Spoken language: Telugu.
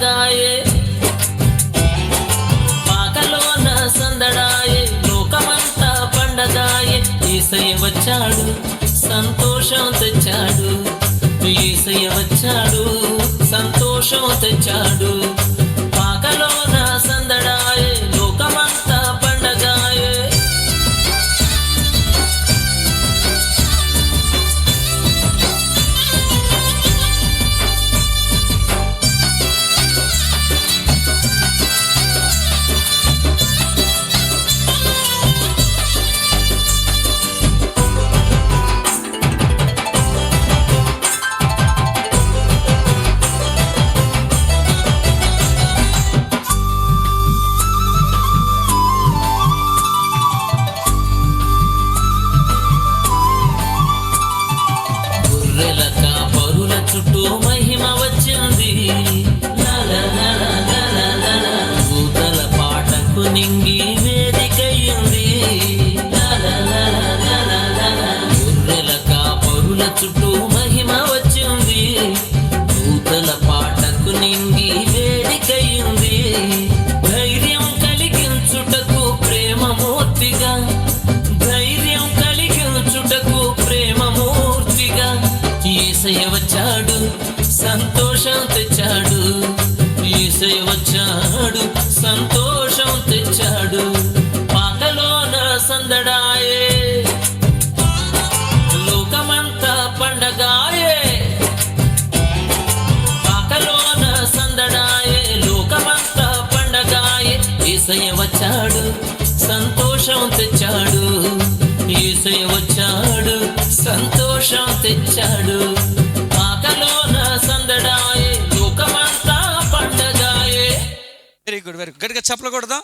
పండగాయే, పాకలోన సందడాయే, లోకమంతా పండగాయే. యేసయ్య వచ్చాడు, సంతోషం తెచ్చాడు. యేసయ్య వచ్చాడు, సంతోషం తెచ్చాడు. పాకలోన సందడాయే, లోకమంతా పండగాయే. పరుల చుట్టూ మహిమ వచ్చింది, దూతల పాటకు నింగి వేదికయ్యింది. గొర్రెల కాపరుల చుట్టూ మహిమ వచ్చింది, దూతల పాటకు నింగి వేదికయ్యింది. ధైర్యం కలిగించుటకు ప్రేమమూర్తిగా, ధైర్యం కలిగించుటకు ప్రేమమూర్తిగా యేసయ్య వచ్చాడు, సంతోషం తెచ్చాడు. యేసయ్య వచ్చాడు, సంతోషం తెచ్చాడు. పాకలోన సందడాయే, లోకమంతా పండగాయే. పాకలోన సందడాయే, లోకమంతా పండగాయే. యేసయ్య వచ్చాడు, సంతోషం తెచ్చాడు. యేసయ్య వచ్చాడు, సంతోషం తెచ్చాడు. పాకలోన సందడాయే, లోకమంతా పండగాయే. Very good, very good. గట్టిగా చెప్పకూడదా?